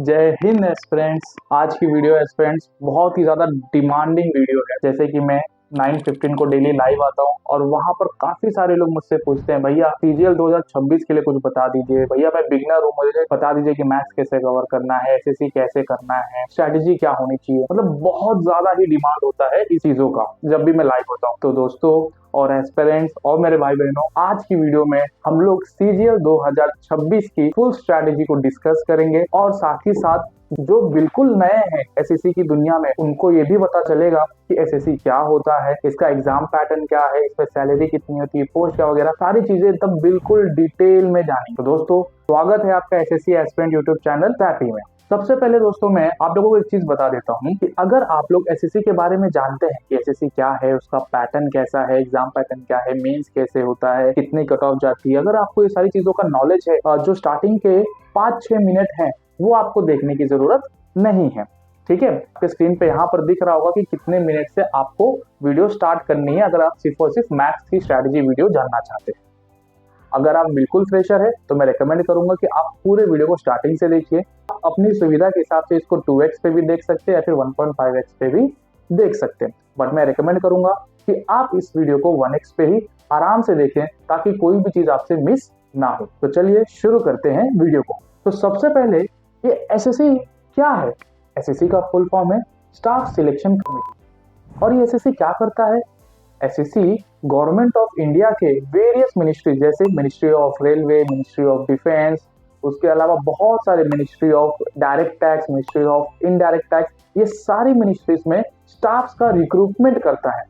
जय हिंद एस्पिरेंट्स। आज की वीडियो एस्पिरेंट्स बहुत ही ज़्यादा डिमांडिंग वीडियो है। जैसे कि मैं 9:15 को डेली लाइव आता हूँ और वहाँ पर काफ़ी सारे लोग मुझसे पूछते हैं, भैया सीजीएल 2026 के लिए कुछ बता दीजिए, भैया मैं बिगनर हूँ, मुझे बता दीजिए कि मैथ्स कैसे कवर करना है, एसएससी कैसे करना है, स्ट्रैटेजी क्या होनी चाहिए। मतलब बहुत ज़्यादा ही डिमांड होता है इस चीज़ों का जब भी मैं लाइव होता हूँ। तो दोस्तों और एस्पिरेंट्स और मेरे भाई बहनों, आज की वीडियो में हम लोग सीजीएल 2026 की फुल स्ट्रैटेजी को डिस्कस करेंगे और साथ ही साथ जो बिल्कुल नए हैं एसएससी की दुनिया में उनको ये भी पता चलेगा कि एसएससी क्या होता है, इसका एग्जाम पैटर्न क्या है, इसमें सैलरी कितनी होती है, पोस्ट क्या वगैरह सारी चीजें एकदम बिल्कुल डिटेल में जानेंगे। तो दोस्तों स्वागत है आपका एसएससी एस्पिरेंट यूट्यूब चैनल टैपी में। सबसे पहले दोस्तों मैं आप लोगों को एक चीज बता देता हूँ कि अगर आप लोग एसएससी के बारे में जानते हैं कि एसएससी क्या है, उसका पैटर्न कैसा है, एग्जाम पैटर्न क्या है, मेंस कैसे होता है, कितनी कट ऑफ जाती है, अगर आपको ये सारी चीजों का नॉलेज है, जो स्टार्टिंग के 5-6 मिनट है वो आपको देखने की जरूरत नहीं है। ठीक है, आपके स्क्रीन पे यहाँ पर दिख रहा होगा कि कितने मिनट से आपको वीडियो स्टार्ट करनी है अगर आप सिर्फ और सिर्फ मैथ्स की स्ट्रैटेजी वीडियो जानना चाहते हैं। अगर आप बिल्कुल फ्रेशर है तो मैं रेकमेंड करूंगा कि आप पूरे वीडियो को स्टार्टिंग से देखिए। आप अपनी सुविधा के हिसाब से इसको 2x पे भी देख सकते हैं या फिर 1.5x पे भी देख सकते हैं, बट मैं रेकमेंड करूंगा कि आप इस वीडियो को 1x पे ही आराम से देखें ताकि कोई भी चीज आपसे मिस ना हो। तो चलिए शुरू करते हैं वीडियो को। तो सबसे पहले ये एसएससी क्या है? एसएससी का फुल फॉर्म है स्टाफ सिलेक्शन कमेटी। और ये एसएससी क्या करता है? एसएससी गवर्नमेंट ऑफ इंडिया के वेरियस मिनिस्ट्री जैसे ministry of railway, ministry of defence, उसके अलावा बहुत सारे ministry of direct tax, ministry of indirect tax, ये सारी मिनिस्ट्रीज में स्टाफ्स का रिक्रूटमेंट करता है।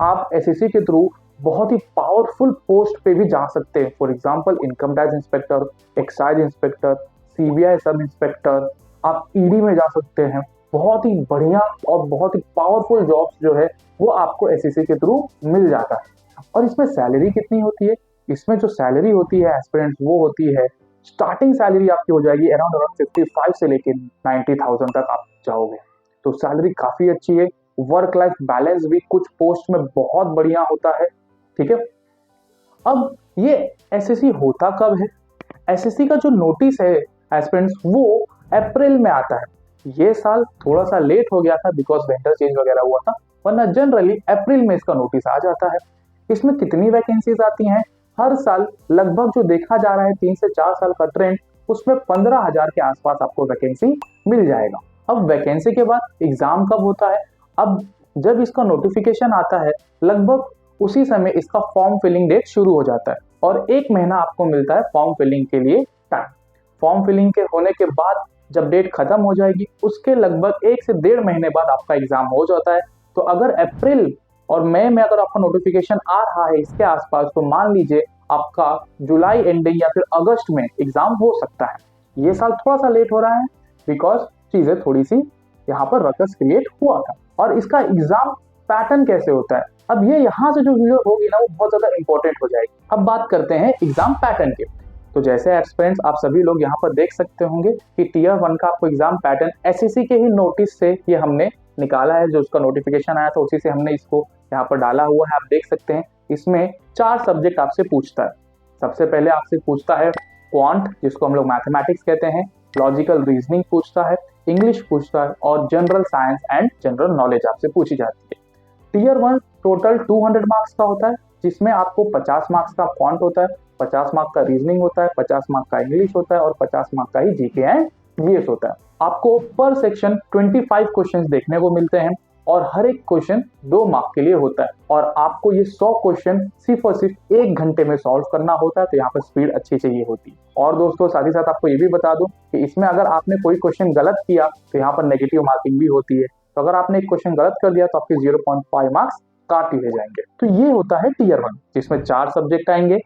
आप एसएससी के थ्रू बहुत ही पावरफुल पोस्ट पे भी जा सकते हैं। For example income tax inspector, excise inspector, CBI sub inspector, आप ईडी में जा सकते हैं। बहुत ही बढ़िया और बहुत ही पावरफुल जॉब्स जो है वो आपको एसएससी के थ्रू मिल जाता है। और इसमें सैलरी कितनी होती है? इसमें जो सैलरी होती है एस्पिरेंट्स वो होती है, स्टार्टिंग सैलरी आपकी हो जाएगी अराउंड 55 से लेके 90,000 तक आप जाओगे। तो सैलरी काफी अच्छी है। वर्क लाइफ बैलेंस भी कुछ पोस्ट में बहुत बढ़िया होता है। ठीक है, अब ये एसएससी होता कब है? एसएससी का जो नोटिस है एस्पिरेंट्स वो अप्रैल में आता है। ये साल थोड़ा सा लेट हो गया था बिकॉज विंटर चेंज वगैरह हुआ था, वरना जनरली अप्रैल में इसका नोटिस आ जाता है। इसमें कितनी वैकेंसीज आती हैं? हर साल लगभग जो देखा जा रहा है 3 से 4 साल का ट्रेंड, उसमें 15,000 के आसपास आपको वैकेंसी मिल जाएगा। अब वैकेंसी के बाद एग्जाम कब होता है? अब जब इसका नोटिफिकेशन आता है लगभग उसी समय इसका फॉर्म फिलिंग डेट शुरू हो जाता है और 1 महीना आपको मिलता है फॉर्म फिलिंग के लिए टाइम। फॉर्म फिलिंग के होने के बाद जब डेट खत्म हो जाएगी उसके लगभग 1 से 1.5 महीने बाद आपका एग्जाम हो जाता है। तो अगर अप्रैल और मई में अगर आपका नोटिफिकेशन आ रहा है इसके आसपास, तो मान लीजिए आपका जुलाई एंडिंग या फिर अगस्त में एग्जाम हो सकता है। ये साल थोड़ा सा लेट हो रहा है बिकॉज चीजें थोड़ी सी यहाँ पर रकस क्रिएट हुआ था। और इसका एग्जाम पैटर्न कैसे होता है, अब ये यहाँ से जो वीडियो होगी ना वो बहुत ज्यादा इंपॉर्टेंट हो जाएगी। अब बात करते हैं एग्जाम पैटर्न के। तो जैसे एस्पिरेंट्स आप सभी लोग यहाँ पर देख सकते होंगे कि टीयर 1 का आपको एग्जाम पैटर्न एसएससी के ही नोटिस से ये हमने निकाला है। जो उसका नोटिफिकेशन आया था उसी से हमने इसको यहाँ पर डाला हुआ है। आप देख सकते हैं इसमें 4 सब्जेक्ट आपसे पूछता है। सबसे पहले आपसे पूछता है क्वांट, जिसको हम लोग मैथमेटिक्स कहते हैं, लॉजिकल रीजनिंग पूछता है, इंग्लिश पूछता है और general science and general knowledge आपसे पूछी जाती है। टीयर 1 टोटल 200 मार्क्स का होता है, जिसमें आपको 50 मार्क्स का क्वांट होता है, 50 मार्क्स का रीजनिंग होता है, 50 मार्क्स का इंग्लिश होता है और 50 मार्क्स का ही जीके एंड जीएस होता है। आपको पर सेक्शन 25 क्वेश्चंस देखने को मिलते हैं और हर एक क्वेश्चन 2 मार्क्स के लिए होता है और आपको ये 100 क्वेश्चन सिर्फ और सिर्फ 1 घंटे में सॉल्व करना होता है। तो यहाँ पर स्पीड अच्छी चाहिए होती है। और दोस्तों साथ ही साथ आपको ये भी बता दूं कि इसमें अगर आपने कोई क्वेश्चन गलत किया तो यहाँ पर नेगेटिव मार्किंग भी होती है। तो अगर आपने एक क्वेश्चन गलत कर दिया तो आपके 0.5 मार्क्स काट लिए जाएंगे। तो ये होता है टीयर 1, जिसमें 4 सब्जेक्ट आएंगे,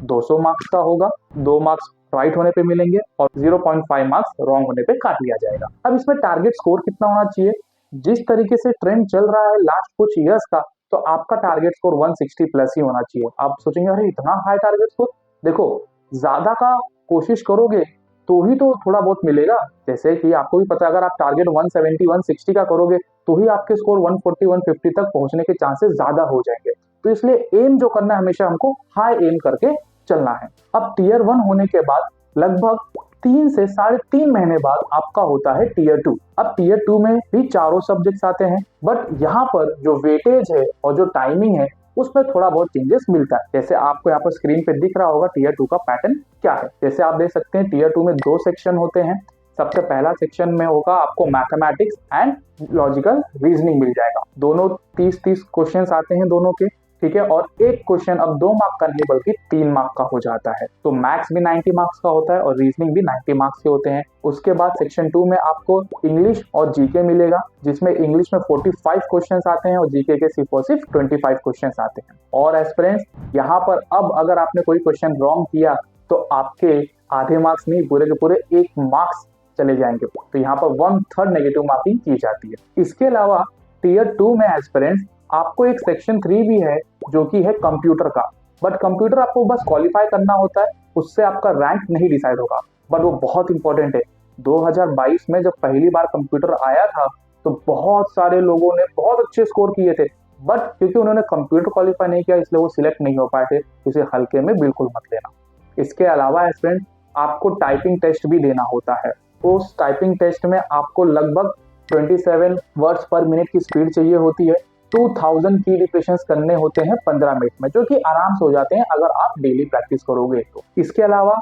200 मार्क्स का होगा, 2 मार्क्स राइट होने पे मिलेंगे और 0.5 मार्क्स रॉन्ग होने पे काट लिया जाएगा। अब इसमें टारगेट स्कोर कितना होना चाहिए? जिस तरीके से ट्रेंड चल रहा है लास्ट कुछ ईयर्स का, तो आपका टारगेट स्कोर 160 प्लस ही होना चाहिए। आप सोचेंगे अरे इतना हाई टारगेट स्कोर, देखो ज्यादा का कोशिश करोगे तो ही तो थोड़ा बहुत मिलेगा। जैसे कि आपको भी पता है अगर आप टारगेट 170 160 का करोगे तो ही आपके स्कोर 140 150 तक पहुंचने के चांसेस ज्यादा हो जाएंगे। तो इसलिए एम जो करना है हमेशा हमको हाई एम करके चलना है। अब टीयर 1 होने के बाद लगभग 3 से 3.5 महीने बाद आपका होता है टीयर 2। अब टीयर 2 में भी चारों सब्जेक्ट्स आते हैं, बट यहाँ पर जो वेटेज है और जो टाइमिंग है उसमें थोड़ा बहुत चेंजेस मिलता है। जैसे आपको यहाँ पर स्क्रीन पे दिख रहा होगा टीयर 2 का पैटर्न क्या है। जैसे आप देख सकते हैं टीयर 2 में 2 सेक्शन होते हैं। सबसे पहला सेक्शन में होगा आपको मैथमेटिक्स एंड लॉजिकल रीजनिंग मिल जाएगा। दोनों 30-30 क्वेश्चंस आते हैं दोनों के, ठीक है। और एक क्वेश्चन अब 2 मार्क का नहीं बल्कि 3 मार्क का हो जाता है। तो मैथ्स भी 90 मार्क्स का होता है और रीजनिंग भी 90 मार्क्स के होते हैं। उसके बाद सेक्शन 2 में आपको इंग्लिश और जीके मिलेगा, जिसमें इंग्लिश में 45 क्वेश्चंस आते हैं और जीके के सिर्फ और सिर्फ 25 क्वेश्चंस आते हैं। और एस्पिरेंट्स, यहाँ पर अब अगर आपने कोई क्वेश्चन रॉन्ग किया तो आपके आधे मार्क्स नहीं, पूरे के पूरे 1 मार्क्स चले जाएंगे। तो यहाँ पर 1/3 नेगेटिव मार्किंग की जाती है। इसके अलावा टीयर 2 में एस्पिरेंट्स आपको एक सेक्शन 3 भी है जो कि है कंप्यूटर का, बट कंप्यूटर आपको बस क्वालिफाई करना होता है, उससे आपका रैंक नहीं डिसाइड होगा, बट वो बहुत इंपॉर्टेंट है। 2022 में जब पहली बार कंप्यूटर आया था तो बहुत सारे लोगों ने बहुत अच्छे स्कोर किए थे, बट क्योंकि उन्होंने कंप्यूटर क्वालिफाई नहीं किया इसलिए वो सिलेक्ट नहीं हो पाए थे। इसे हल्के में बिल्कुल मत लेना। इसके अलावा स्टूडेंट आपको टाइपिंग टेस्ट भी देना होता है। उस टाइपिंग टेस्ट में आपको लगभग 27 वर्ड्स पर मिनट की स्पीड चाहिए होती है। 2000 की रिपीटेशंस करने होते हैं 15 मिनट में, जो कि आराम से हो जाते हैं अगर आप डेली प्रैक्टिस करोगे तो। इसके अलावा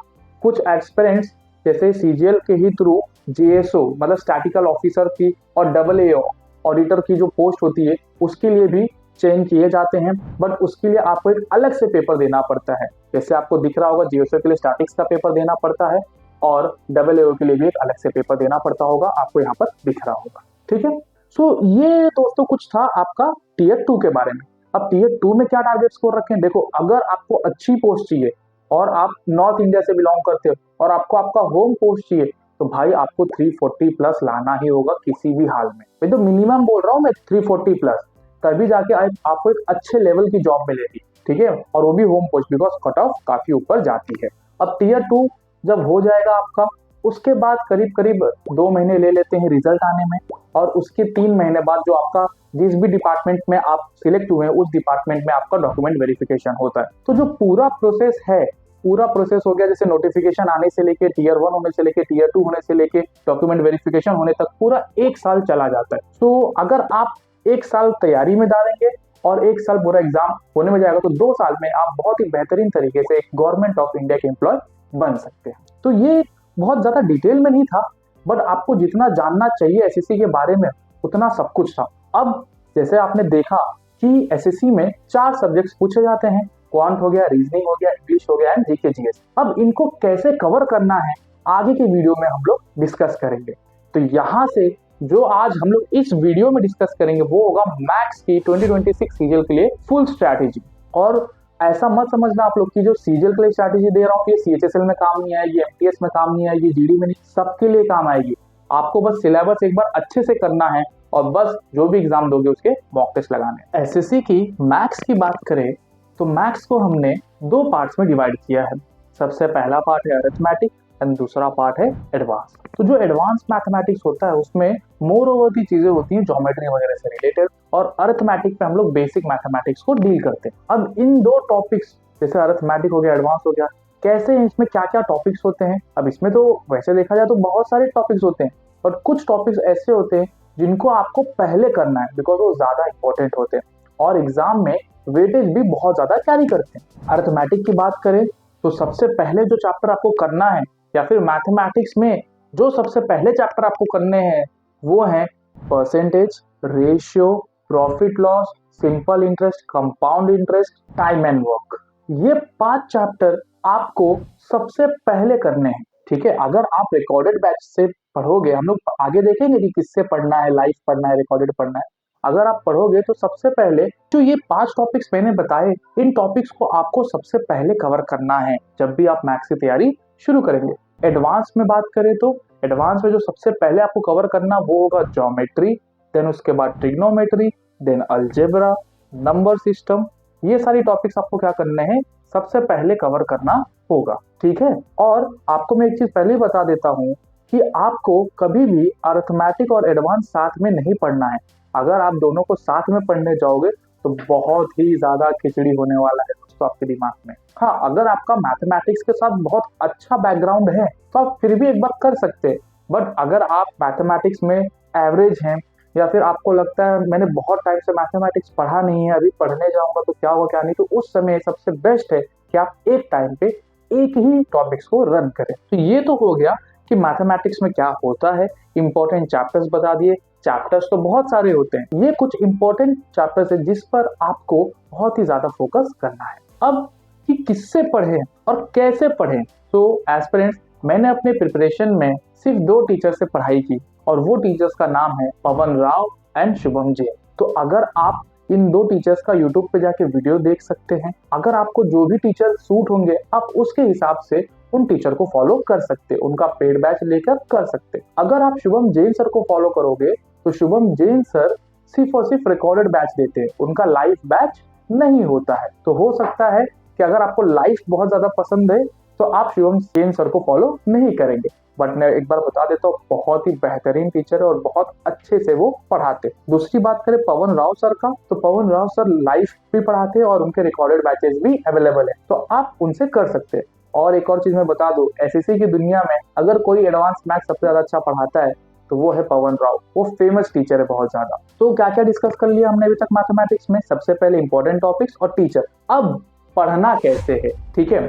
कुछ एस्पिरेंट्स जैसे सीजीएल के ही थ्रू जीएसओ मतलब स्टैटिकल ऑफिसर की और AA ऑडिटर की जो पोस्ट होती है उसके लिए भी चयन किए जाते हैं, बट उसके लिए आपको एक अलग से पेपर देना पड़ता है। जैसे आपको दिख रहा होगा जीएसओ के लिए स्टैटिक्स का पेपर देना पड़ता है और AA के लिए भी एक अलग से पेपर देना पड़ता होगा, आपको यहाँ पर दिख रहा होगा, ठीक है। सो ये दोस्तों कुछ था आपका टीयर 2 के बारे में। अब टीयर 2 में क्या टारगेट स्कोर रखें, देखो अगर आपको अच्छी पोस्ट चाहिए और आप नॉर्थ इंडिया से बिलोंग करते हो और आपको आपका होम पोस्ट चाहिए तो भाई आपको 340 प्लस लाना ही होगा किसी भी हाल में। मैं तो मिनिमम बोल रहा हूँ मैं 340 प्लस, तभी जाके आपको एक अच्छे लेवल की जॉब मिलेगी, ठीक है, और वो भी home post, because cut off काफी ऊपर जाती है। अब टीयर 2 जब हो जाएगा आपका, उसके बाद करीब 2 महीने ले लेते हैं रिजल्ट आने में, और उसके 3 महीने बाद जो आपका जिस भी डिपार्टमेंट में आप सिलेक्ट हुए हैं उस डिपार्टमेंट में आपका डॉक्यूमेंट वेरिफिकेशन होता है। तो जो पूरा प्रोसेस हो गया, जैसे नोटिफिकेशन आने से लेके टीयर 1 होने से लेके टीयर 2 होने से लेके डॉक्यूमेंट वेरिफिकेशन होने तक पूरा 1 साल चला जाता है। तो अगर आप 1 साल तैयारी में डालेंगे और 1 साल पूरा एग्जाम होने में जाएगा तो 2 साल में आप बहुत ही बेहतरीन तरीके से गवर्नमेंट ऑफ इंडिया के एम्प्लॉय बन सकते हैं। तो ये बहुत ज्यादा डिटेल में नहीं था, बट आपको जितना जानना चाहिए एसएससी के बारे में उतना सब कुछ था। अब जैसे आपने देखा कि एसएससी में 4 सब्जेक्ट्स पूछे जाते हैं, क्वांट हो गया, रीजनिंग हो गया, इंग्लिश हो गया एंड जीके जीएस। अब इनको कैसे कवर करना है आगे के वीडियो में हम लोग डिस्कस करेंगे। तो यहाँ से जो आज हम लोग इस वीडियो में डिस्कस करेंगे वो होगा मैथ्स की 2026 सीजीएल के लिए फुल स्ट्रैटेजी। और ऐसा मत समझना आप लोग की जो सीजीएल के लिए स्ट्रैटेजी दे रहा हूँ कि सीएचएसएल में काम नहीं आएगी, एमटीएस में काम नहीं आएगी, जीडी में नहीं, सबके लिए काम आएगी। आपको बस सिलेबस एक बार अच्छे से करना है और बस जो भी एग्जाम दोगे उसके मॉक टेस्ट लगाने। एसएससी की मैथ्स की बात करें तो मैथ्स को हमने 2 पार्ट्स में डिवाइड किया है। सबसे पहला पार्ट है अरिथमेटिक एंड दूसरा पार्ट है एडवांस। तो जो एडवांस मैथमेटिक्स होता है उसमें मोर ओवर की चीजें होती हैं ज्योमेट्री वगैरह से रिलेटेड, और अरिथमेटिक पे हम लोग बेसिक मैथमेटिक्स को डील करते हैं। अब इन 2 टॉपिक्स जैसे अरिथमेटिक हो गया, एडवांस हो गया, कैसे इसमें क्या क्या टॉपिक्स होते हैं। अब इसमें तो वैसे देखा जाए तो बहुत सारे टॉपिक्स होते हैं, और कुछ टॉपिक्स ऐसे होते हैं जिनको आपको पहले करना है बिकॉज वो ज्यादा इंपॉर्टेंट होते हैं और एग्जाम में वेटेज भी बहुत ज्यादा कैरी करते हैं। अरिथमेटिक की बात करें तो सबसे पहले जो चैप्टर आपको करना है, या फिर मैथमेटिक्स में जो सबसे पहले चैप्टर आपको करने हैं वो है percentage, ratio, profit loss, simple interest, compound interest, time and work. ये 5 चैप्टर आपको सबसे पहले करने हैं, ठीक है। अगर आप रिकॉर्डेड बैच से पढ़ोगे, हम लोग आगे देखेंगे कि किससे पढ़ना है, लाइव पढ़ना है, रिकॉर्डेड पढ़ना है। अगर आप पढ़ोगे तो सबसे पहले जो ये 5 टॉपिक्स मैंने बताए, इन टॉपिक्स को आपको सबसे पहले कवर करना है जब भी आप मैथ्स की तैयारी शुरू करेंगे। एडवांस में बात करें तो एडवांस में जो सबसे पहले आपको कवर करना वो होगा ज्योमेट्री, देन उसके बाद trigonometry, then algebra, number system. ये सारी टॉपिक्स आपको क्या करने हैं, सबसे पहले कवर करना होगा, ठीक है। और आपको मैं एक चीज पहले ही बता देता हूँ कि आपको कभी भी अरिथमेटिक और एडवांस साथ में नहीं पढ़ना है। अगर आप दोनों को साथ में पढ़ने जाओगे तो बहुत ही ज्यादा खिचड़ी होने वाला है। मैथमेटिक्स तो आपके दिमाग में। हाँ, अगर आपका मैथमेटिक्स के साथ बहुत अच्छा बैकग्राउंड है तो आप फिर भी एक बार कर सकते हैं। बट अगर आप मैथमेटिक्स में एवरेज हैं या फिर आपको लगता है मैंने बहुत टाइम से मैथमेटिक्स पढ़ा नहीं है, अभी पढ़ने जाऊंगा तो क्या होगा क्या नहीं, तो उस समय सबसे बेस्ट है कि आप एक टाइम पे एक ही टॉपिक्स को रन करें। तो ये तो हो गया कि मैथमेटिक्स में क्या होता है, इंपॉर्टेंट चैप्टर्स बता दिए। चैप्टर्स तो बहुत सारे होते हैं, ये कुछ इंपॉर्टेंट चैप्टर्स है जिस पर आपको बहुत ही ज्यादा फोकस करना है। अब कि किससे पढ़ें और कैसे पढ़ें, तो एस्पिरेंट्स मैंने अपने प्रिपरेशन में सिर्फ 2 टीचर से पढ़ाई की और वो टीचर्स का नाम है पवन राव एंड शुभम जैन। तो अगर आप इन 2 टीचर्स का यूट्यूब पे जाके वीडियो देख सकते हैं, अगर आपको जो भी टीचर सूट होंगे आप उसके हिसाब से उन टीचर को फॉलो कर सकते, उनका पेड बैच लेकर कर सकते। अगर आप शुभम जैन सर को फॉलो करोगे तो शुभम जैन सर सिर्फ और सिर्फ रिकॉर्डेड बैच देते हैं, उनका लाइव बैच नहीं होता है। तो हो सकता है कि अगर आपको लाइव बहुत ज्यादा पसंद है तो आप शुभम जैन सर को फॉलो नहीं करेंगे। बट मैं एक बार बता देता हूँ, बहुत ही बेहतरीन टीचर है और बहुत अच्छे से वो पढ़ाते। दूसरी बात करें पवन राव सर का, तो पवन राव सर लाइव भी पढ़ाते हैं और उनके रिकॉर्डेड बैचेस भी अवेलेबल है, तो आप उनसे कर सकते हैं। और एक और चीज मैं बता दूं, एसएससी की दुनिया में अगर कोई एडवांस मैथ्स सबसे ज्यादा अच्छा पढ़ाता है तो वो है पवन राव, वो फेमस टीचर है बहुत ज्यादा। तो क्या क्या डिस्कस कर लिया हमने अभी तक मैथमेटिक्स में, सबसे पहले इंपॉर्टेंट टॉपिक्स और टीचर। अब पढ़ना कैसे है, ठीक है।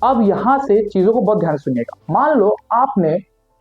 अब यहाँ से चीजों को बहुत ध्यान सुनिएगा। मान लो आपने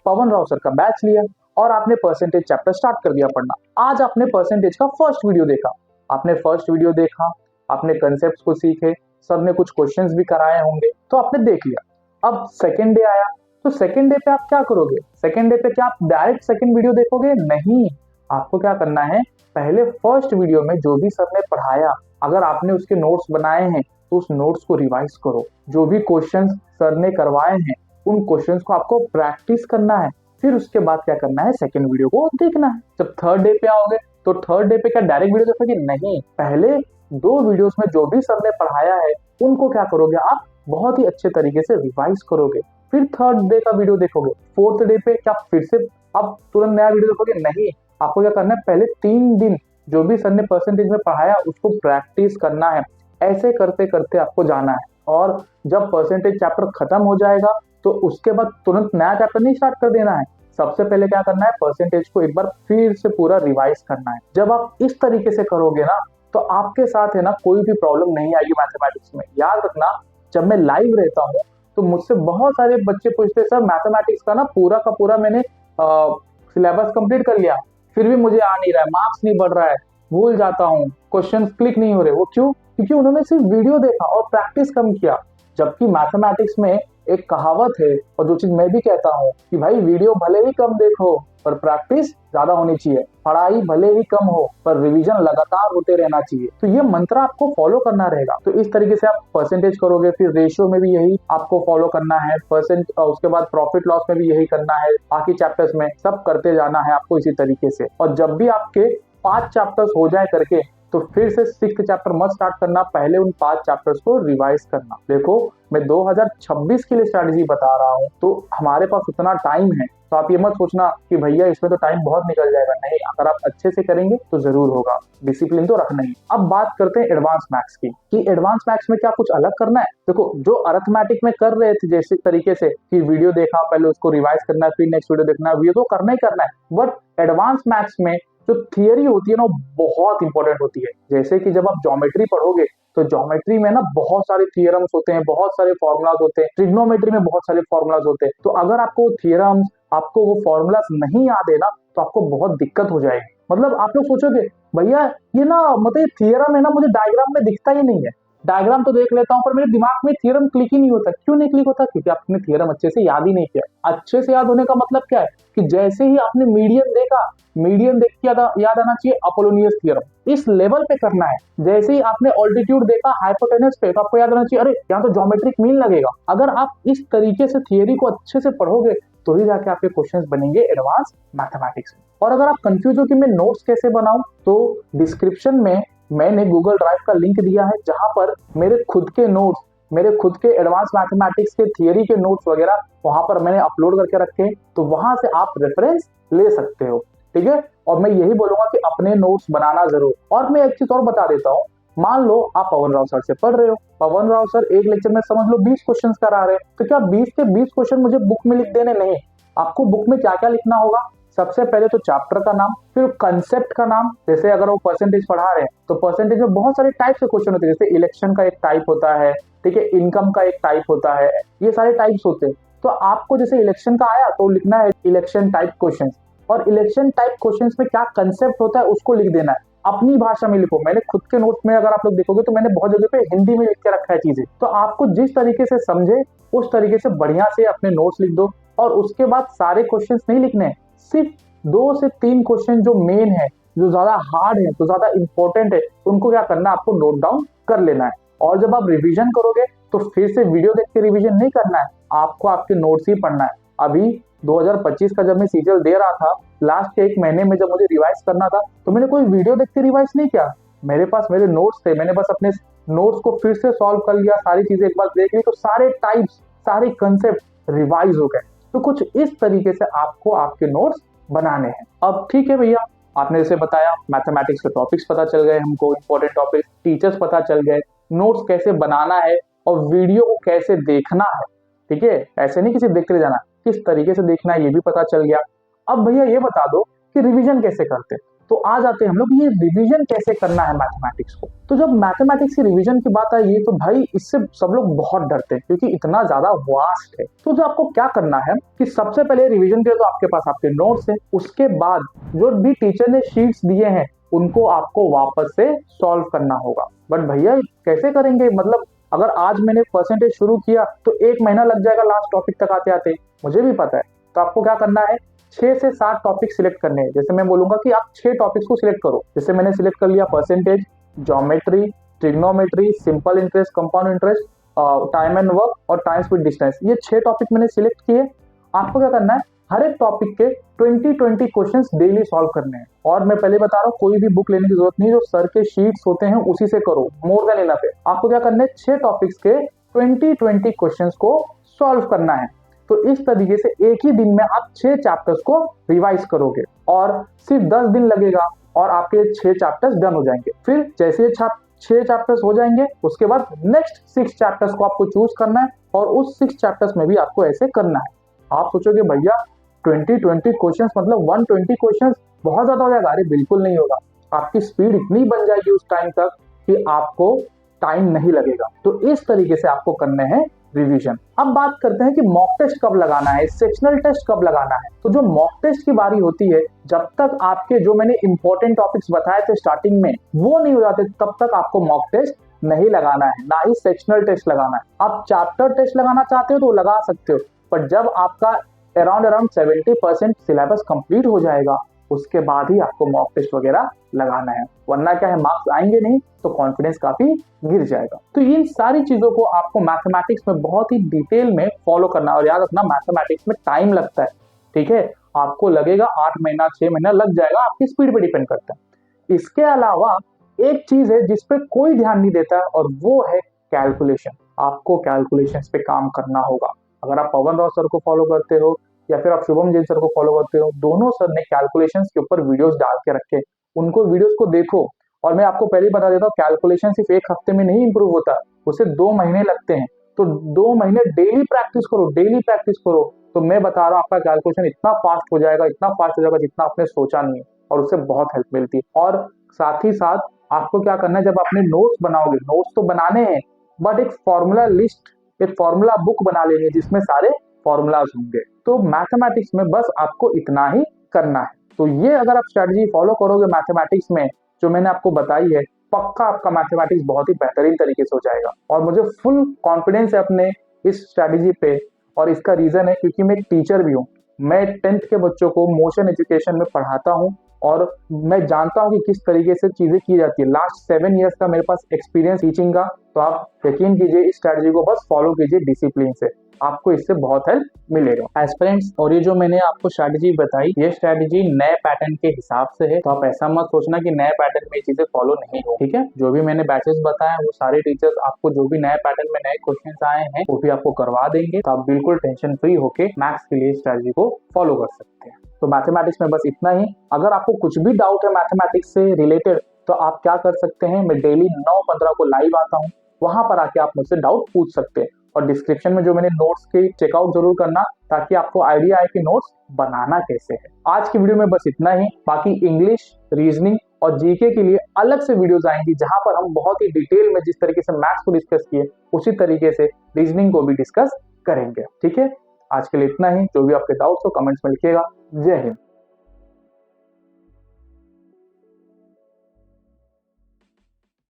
पवन राव सर का बैच लिया और आपने परसेंटेज चैप्टर स्टार्ट कर दिया पढ़ना। आज आपने परसेंटेज का फर्स्ट वीडियो देखा, आपने फर्स्ट वीडियो देखा, आपने कंसेप्ट को सीखे, सर ने कुछ क्वेश्चंस भी कराए होंगे तो आपने देख लिया। अब सेकेंड डे आया, तो सेकेंड डे पे आप क्या करोगे? सेकेंड डे पे क्या आप डायरेक्ट सेकेंड वीडियो देखोगे? नहीं, आपको क्या करना है, पहले फर्स्ट वीडियो में जो भी सर ने पढ़ाया, अगर आपने उसके नोट्स बनाए हैं तो उस नोट्स को रिवाइज करो। जो भी क्वेश्चंस सर ने करवाए हैं उन क्वेश्चंस को आपको प्रैक्टिस करना है। फिर उसके बाद क्या करना है, सेकेंड वीडियो को देखना है। जब थर्ड डे पे आओगे तो थर्ड डे पे क्या डायरेक्ट वीडियो देखोगे? नहीं, पहले 2 वीडियोस में जो भी सर ने पढ़ाया है उनको क्या करोगे, आप बहुत ही अच्छे तरीके से रिवाइज करोगे। फिर थर्ड डे का वीडियो देखोगे। फोर्थ डे पे क्या फिर से अब तुरंत नया वीडियो देखोगे? नहीं, आपको क्या करना है, पहले 3 दिन जो भी सर ने परसेंटेज में पढ़ाया उसको प्रैक्टिस करना है। ऐसे करते करते आपको जाना है और जब परसेंटेज चैप्टर खत्म हो जाएगा तो उसके बाद तुरंत नया चैप्टर नहीं स्टार्ट कर देना है। सबसे पहले क्या करना है, परसेंटेज को एक बार फिर से पूरा रिवाइज करना है। जब आप इस तरीके से करोगे ना तो आपके साथ है ना कोई भी प्रॉब्लम नहीं आएगी मैथमेटिक्स में। याद रखना, जब मैं लाइव रहता हूँ तो मुझसे बहुत सारे बच्चे पूछते सर मैथमेटिक्स का ना पूरा का पूरा मैंने सिलेबस कंप्लीट कर लिया फिर भी मुझे आ नहीं रहा है, मार्क्स नहीं बढ़ रहा है, भूल जाता हूँ, क्वेश्चन क्लिक नहीं हो रहे। वो क्यों? क्योंकि उन्होंने सिर्फ वीडियो देखा और प्रैक्टिस कम किया। जबकि मैथमेटिक्स में एक कहावत है और जो चीज मैं भी कहता हूँ कि भाई वीडियो भले ही कम देखो पर प्रैक्टिस ज्यादा होनी चाहिए, पढ़ाई भले ही कम हो पर रिवीजन लगातार होते रहना चाहिए। तो ये मंत्र आपको फॉलो करना रहेगा। तो इस तरीके से आप परसेंटेज करोगे, फिर रेशियो में भी यही आपको फॉलो करना है, उसके बाद प्रॉफिट लॉस में भी यही करना है, बाकी चैप्टर्स में सब करते जाना है आपको इसी तरीके से। और जब भी आपके 5 चैप्टर्स हो जाए करके तो फिर से 6th चैप्टर मत स्टार्ट करना, पहले उन 5 चैप्टर्स को रिवाइज करना। देखो मैं 2026 के लिए स्ट्रैटेजी बता रहा हूँ, तो हमारे पास उतना टाइम है, तो आप ये मत सोचना कि भैया इसमें तो टाइम बहुत निकल जाएगा। नहीं, अगर आप अच्छे से करेंगे तो जरूर होगा, डिसिप्लिन तो रखना ही। अब बात करते हैं एडवांस मैथ्स की, कि एडवांस मैथ्स में क्या कुछ अलग करना है। देखो जो अरिथमेटिक में कर रहे थे जैसे तरीके से कि वीडियो देखा, पहले उसको रिवाइज करना है, फिर नेक्स्ट वीडियो देखना है, ये तो करना ही करना है। बट एडवांस मैथ्स में जो थियरी होती है ना वो बहुत इंपॉर्टेंट होती है। जैसे कि जब आप ज्योमेट्री पढ़ोगे तो ज्योमेट्री में ना बहुत सारे थियरम्स होते हैं, बहुत सारे फॉर्मूलाज होते हैं, ट्रिग्नोमेट्री में बहुत सारे फॉर्मूलाज होते हैं। तो अगर आपको थियरम्स, आपको वो फॉर्मूलाज नहीं याद है ना तो आपको बहुत दिक्कत हो जाएगी। मतलब आप लोग सोचोगे भैया ये ना मतलब थियरम है ना मुझे डायग्राम में दिखता ही नहीं है, डायग्राम तो देख लेता हूं पर मेरे दिमाग में थियरम क्लिक ही नहीं होता। क्यों नहीं क्लिक होता? क्योंकि आपने थियरम अच्छे से याद ही नहीं किया। अच्छे से याद होने का मतलब क्या है कि जैसे ही आपने मीडियन देखा, मीडियन देख के याद आना चाहिए अपोलोनियस थ्योरम, इस लेवल पे करना है। जैसे ही आपने ऑल्टीट्यूड देखा हाइपोटेनस पे तो आपको याद आना चाहिए अरे यहाँ तो ज्योमेट्रिक मीन लगेगा। अगर आप इस तरीके से थियरी को अच्छे से पढ़ोगे तो ही जाके आपके क्वेश्चंस बनेंगे एडवांस मैथमेटिक्स में। और अगर आप कंफ्यूज हो कि मैं नोट्स कैसे बनाऊं तो डिस्क्रिप्शन में मैंने गूगल ड्राइव का लिंक दिया है जहां पर मेरे खुद के नोट्स, मेरे खुद के एडवांस मैथमेटिक्स के थियरी के नोट्स वगैरह वहां पर मैंने अपलोड करके रखे हैं, तो वहां से आप रेफरेंस ले सकते हो, ठीक है। और मैं यही बोलूंगा कि अपने नोट्स बनाना जरूर। और मैं एक चीज और बता देता हूँ मान लो आप पवन राव सर से पढ़ रहे हो, पवन राव सर एक लेक्चर में समझ लो 20 क्वेश्चंस करा रहे हैं, तो क्या 20 के 20 क्वेश्चन मुझे बुक में लिख देने? नहीं, आपको बुक में क्या क्या लिखना होगा? सबसे पहले तो चैप्टर का नाम, फिर कंसेप्ट का नाम। जैसे अगर वो परसेंटेज पढ़ा रहे हैं तो परसेंटेज में बहुत सारे टाइप के क्वेश्चन होते हैं, जैसे इलेक्शन का एक टाइप होता है, ठीक है, इनकम का एक टाइप होता है, ये सारे टाइप्स होते हैं। तो आपको जैसे इलेक्शन का आया तो लिखना है इलेक्शन टाइप क्वेश्चन, और इलेक्शन टाइप क्वेश्चन में क्या कंसेप्ट होता है उसको लिख देना है, अपनी भाषा में लिखो। मैंने खुद के नोट्स में अगर आप लोग देखोगे तो मैंने बहुत जगह पे हिंदी में लिख के रखा है चीजें, तो आपको जिस तरीके से समझे उस तरीके से बढ़िया से अपने नोट्स लिख दो। और उसके बाद सारे क्वेश्चंस नहीं लिखने, सिर्फ 2 से 3 क्वेश्चन जो मेन है, जो ज्यादा हार्ड है, जो ज्यादा इंपॉर्टेंट है, उनको क्या करना है, आपको नोट डाउन कर लेना है। और जब आप रिवीजन करोगे तो फिर से वीडियो देख के रिवीजन नहीं करना है, आपको आपके नोट्स ही पढ़ना है। अभी 2025 का जब मैं सीजीएल दे रहा था, लास्ट के 1 महीने में जब मुझे रिवाइज करना था, तो मैंने कोई वीडियो देख के रिवाइज नहीं किया, मेरे पास मेरे नोट्स थे, मैंने बस अपने नोट्स को फिर से सॉल्व कर लिया, सारी चीजें एक बार देख ली तो सारे टाइप्स, सारे कंसेप्ट रिवाइज हो गए। तो कुछ इस तरीके से आपको आपके नोट्स बनाने हैं। अब ठीक है भैया, आपने जैसे बताया मैथमेटिक्स के टॉपिक्स पता चल गए हमको, इंपॉर्टेंट टॉपिक्स, टीचर्स पता चल गए, नोट्स कैसे बनाना है और वीडियो को कैसे देखना है, ठीक है, ऐसे नहीं किसी देखते जाना, किस तरीके से देखना है ये भी पता चल गया। अब भैया ये बता दो कि रिवीजन कैसे करते हैं। तो आ जाते हैं हम लोग, ये रिवीजन कैसे करना है मैथमेटिक्स को। तो जब मैथमेटिक्स की रिवीजन की बात आई तो भाई इससे सब लोग बहुत डरते हैं, क्योंकि इतना ज्यादा वास्ट है। तो जो आपको क्या करना है कि सबसे पहले रिवीजन के लिए तो आपके पास आपके नोट्स है, उसके बाद जो भी टीचर ने शीट्स दिए हैं उनको आपको वापस से सॉल्व करना होगा। बट भैया कैसे करेंगे, मतलब अगर आज मैंने परसेंटेज शुरू किया तो 1 महीना लग जाएगा लास्ट टॉपिक तक आते आते, मुझे भी पता है। तो आपको क्या करना है, 6 से 7 टॉपिक सिलेक्ट करने हैं। जैसे मैं बोलूंगा कि आप 6 टॉपिक्स को सिलेक्ट करो, जैसे मैंने सिलेक्ट कर लिया percentage, geometry, trigonometry, simple interest, compound interest, time and work और टाइम स्पीड डिस्टेंस, ये 6 टॉपिक मैंने सिलेक्ट किए। आपको क्या करना है, हर एक टॉपिक के 20-20 क्वेश्चंस डेली सॉल्व करने हैं। और मैं पहले बता रहा हूँ, कोई भी बुक लेने की जरूरत नहीं, जो सर के शीट्स होते हैं उसी से करो, मोर देन इनफ है। आपको क्या करना है, 6 टॉपिक्स के 20-20 क्वेश्चंस को सॉल्व करना है। तो इस तरीके से एक ही दिन में आप 6 चैप्टर्स को रिवाइज करोगे और सिर्फ 10 दिन लगेगा और आपके 6 चैप्टर्स डन हो जाएंगे। फिर जैसे 6 चैप्टर्स हो जाएंगे उसके बाद नेक्स्ट 6 चैप्टर्स को आपको चूज करना है और उस 6 चैप्टर्स में भी आपको ऐसे करना है। आप सोचोगे भैया 20-20 क्वेश्चंस मतलब 120 क्वेश्चंस बहुत ज्यादा हो जाएगा। अरे बिल्कुल नहीं होगा, आपकी स्पीड इतनी बन जाएगी उस टाइम तक कि आपको टाइम नहीं लगेगा। तो इस तरीके से आपको करने हैं रिवीजन। अब बात करते हैं कि मॉक टेस्ट कब लगाना है, सेक्शनल टेस्ट कब लगाना है। तो जो मॉक टेस्ट की बारी होती है, जब तक आपके जो मैंने इंपॉर्टेंट टॉपिक्स बताए थे स्टार्टिंग में वो नहीं हो जाते तब तक आपको मॉक टेस्ट नहीं लगाना है, ना ही सेक्शनल टेस्ट लगाना है। आप चैप्टर टेस्ट लगाना चाहते हो तो लगा सकते हो, पर जब आपका अराउंड 70% सिलेबस कंप्लीट हो जाएगा उसके बाद ही आपको मॉक टेस्ट वगैरह लगाना है, वरना क्या है, मार्क्स आएंगे नहीं तो कॉन्फिडेंस काफी गिर जाएगा। तो इन सारी चीजों को आपको मैथमेटिक्स में बहुत ही डिटेल में फॉलो करना है। और याद रखना मैथमेटिक्स में टाइम लगता है, ठीक है, आपको लगेगा 8 महीना 6 महीना लग जाएगा, आपकी स्पीड पे डिपेंड करता है। इसके अलावा एक चीज है जिसपे कोई ध्यान नहीं देता है और वो है कैलकुलेशन। आपको कैलकुलेशन पे काम करना होगा। अगर आप पवन राव सर को फॉलो करते हो या फिर आप शुभम जैन सर को फॉलो करते हो, दोनों सर ने कैलकुलेशंस के ऊपर वीडियोस डाल के रखे, उनको वीडियोस को देखो। और मैं आपको पहले ही बता देता हूँ, कैलकुलेशन सिर्फ 1 हफ्ते में नहीं इंप्रूव होता, उसे 2 महीने लगते हैं। तो 2 महीने डेली प्रैक्टिस करो, डेली प्रैक्टिस करो, तो मैं बता रहा हूँ आपका कैलकुलेशन इतना फास्ट हो जाएगा, इतना फास्ट हो जाएगा जितना आपने सोचा नहीं है, और उससे बहुत हेल्प मिलती है। और साथ ही साथ आपको क्या करना है, जब अपने नोट्स बनाओगे, नोट्स तो बनाने हैं बट एक फॉर्मूला लिस्ट, एक फॉर्मूला बुक बना लेनी है जिसमें सारे फॉर्मूलाज होंगे। तो मैथमेटिक्स में बस आपको इतना ही करना है। तो ये अगर आप स्ट्रेटजी फॉलो करोगे मैथमेटिक्स में जो मैंने आपको बताई है, पक्का आपका मैथमेटिक्स बहुत ही बेहतरीन तरीके से हो जाएगा। और मुझे फुल कॉन्फिडेंस है अपने इस स्ट्रेटजी पे, और इसका रीजन है क्योंकि मैं एक टीचर भी हूँ। मैं 10th के बच्चों को मोशन एजुकेशन में पढ़ाता हूँ और मैं जानता हूँ कि किस तरीके से चीजें की जाती है। लास्ट 7 ईयर्स का मेरे पास एक्सपीरियंस टीचिंग का। तो आप यकीन कीजिए, इस स्ट्रेटजी को बस फॉलो कीजिए डिसिप्लिन से, आपको इससे बहुत हेल्प मिलेगा एस्पिरेंट्स। और ये जो मैंने आपको स्ट्रेटजी बताई, ये स्ट्रेटजी नए पैटर्न के हिसाब से है, तो आप ऐसा मत सोचना कि नए पैटर्न में ये चीजें फॉलो नहीं हो, ठीक है। जो भी मैंने बैचेस बताए वो सारे टीचर्स आपको जो भी नए पैटर्न में नए क्वेश्चंस आए हैं वो भी आपको करवा देंगे, तो आप बिल्कुल टेंशन फ्री होके मैथ्स के लिए स्ट्रेटजी को फॉलो कर सकते हैं। तो मैथमेटिक्स में बस इतना ही। अगर आपको कुछ भी डाउट है मैथमेटिक्स से रिलेटेड तो आप क्या कर सकते हैं, मैं डेली 9:15 को लाइव आता हूँ, वहां पर आके आप मुझसे डाउट पूछ सकते हैं। और डिस्क्रिप्शन में जो मैंने नोट्स के चेकआउट जरूर करना, ताकि आपको आइडिया आए कि नोट्स बनाना कैसे है। आज की वीडियो में बस इतना ही। बाकी इंग्लिश, रीजनिंग और जीके के लिए अलग से वीडियोस आएंगी, जहां पर हम बहुत ही डिटेल में जिस तरीके से मैथ्स को डिस्कस किए उसी तरीके से रीजनिंग को भी डिस्कस करेंगे। ठीक है, आज के लिए इतना ही। जो भी आपके डाउट्स हो कमेंट्स में लिखिएगा। जय हिंद।